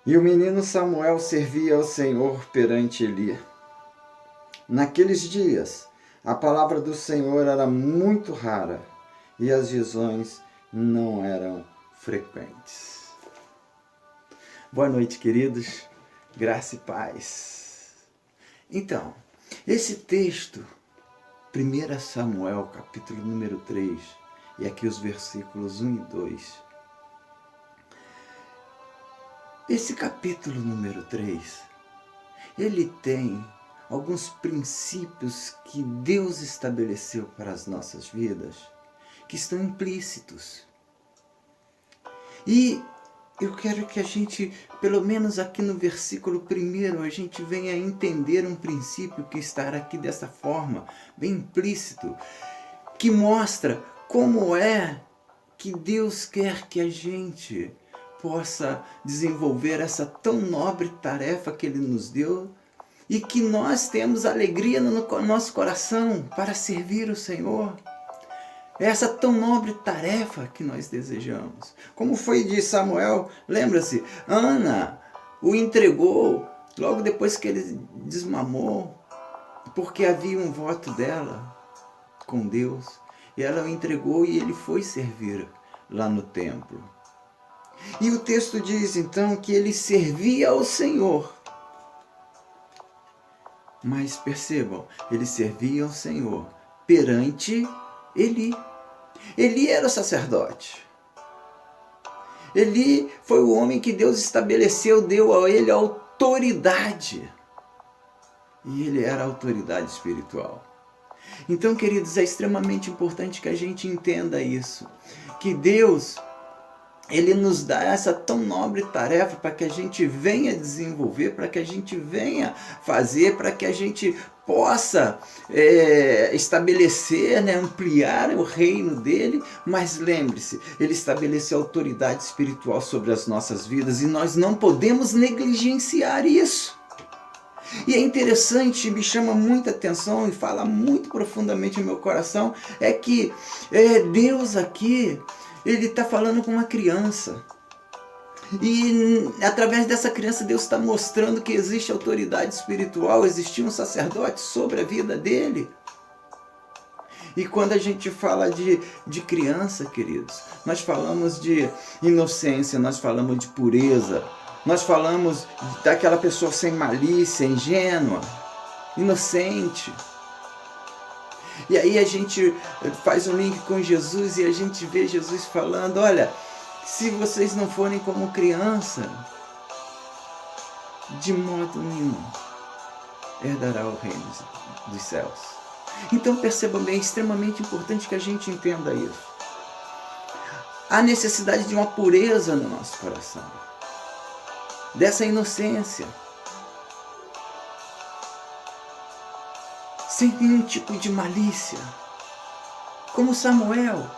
E o menino Samuel servia ao Senhor perante Eli. Naqueles dias, a palavra do Senhor era muito rara e as visões não eram frequentes. Boa noite, queridos. Graça e paz. Então, esse texto, 1 Samuel, capítulo número 3, e aqui os versículos 1 e 2. Esse capítulo número 3, ele tem alguns princípios que Deus estabeleceu para as nossas vidas, que estão implícitos. E eu quero que a gente, pelo menos aqui no versículo 1, a gente venha entender um princípio que está aqui dessa forma, bem implícito, que mostra como é que Deus quer que a gente possa desenvolver essa tão nobre tarefa que Ele nos deu e que nós temos alegria no nosso coração para servir o Senhor. É essa tão nobre tarefa que nós desejamos. Como foi de Samuel, lembra-se, Ana o entregou logo depois que ele desmamou, porque havia um voto dela com Deus, e ela o entregou e ele foi servir lá no templo. E o texto diz então que ele servia ao Senhor. Mas percebam, ele servia ao Senhor perante Eli. Eli era o sacerdote. Eli foi o homem que Deus estabeleceu, deu a ele autoridade. E ele era a autoridade espiritual. Então, queridos, é extremamente importante que a gente entenda isso. Que Deus, Ele nos dá essa tão nobre tarefa para que a gente venha desenvolver, para que a gente venha fazer, para que a gente possa estabelecer, ampliar o reino dele, mas lembre-se, ele estabeleceu autoridade espiritual sobre as nossas vidas e nós não podemos negligenciar isso. E é interessante, me chama muita atenção e fala muito profundamente no meu coração, é que Deus aqui, Ele está falando com uma criança. E através dessa criança Deus está mostrando que existe autoridade espiritual, existia um sacerdote sobre a vida dele. E quando a gente fala de criança, queridos, nós falamos de inocência, nós falamos de pureza, nós falamos daquela pessoa sem malícia, ingênua, inocente. E aí a gente faz um link com Jesus e a gente vê Jesus falando, olha, se vocês não forem como criança, de modo nenhum herdará o reino dos céus. Então percebam bem, é extremamente importante que a gente entenda isso. Há necessidade de uma pureza no nosso coração, dessa inocência, sem nenhum tipo de malícia, como Samuel,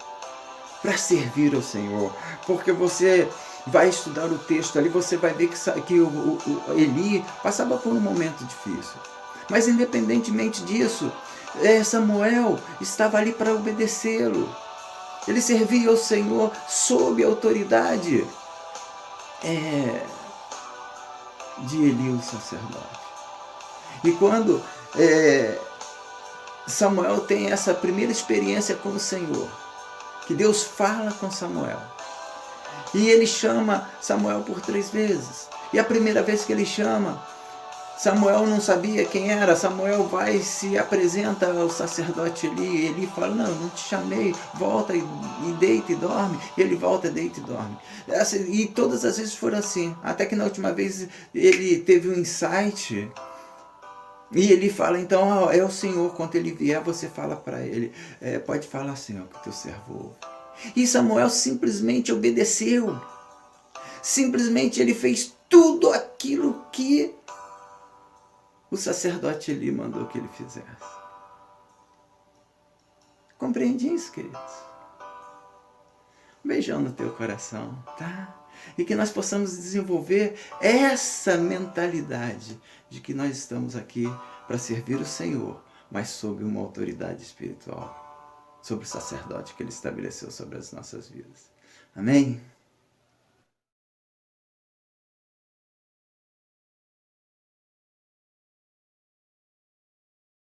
para servir ao Senhor. Porque você vai estudar o texto ali, você vai ver que o Eli passava por um momento difícil. Mas independentemente disso, Samuel estava ali para obedecê-lo. Ele servia ao Senhor sob a autoridade de Eli, o sacerdote. E quando Samuel tem essa primeira experiência com o Senhor, que Deus fala com Samuel, e ele chama Samuel por 3 vezes, e a primeira vez que ele chama, Samuel não sabia quem era. Samuel vai e se apresenta ao sacerdote Eli. Eli fala, não te chamei, volta e deita e dorme. E ele volta, deita e dorme. E todas as vezes foram assim, até que na última vez ele teve um insight. E ele fala, então, é o Senhor, quando ele vier, você fala para ele, pode falar, Senhor, que teu servo ouve. E Samuel simplesmente obedeceu. Simplesmente ele fez tudo aquilo que o sacerdote Eli mandou que ele fizesse. Compreende isso, queridos? Um beijão no teu coração, tá? E que nós possamos desenvolver essa mentalidade de que nós estamos aqui para servir o Senhor, mas sob uma autoridade espiritual, sobre o sacerdote que Ele estabeleceu sobre as nossas vidas. Amém?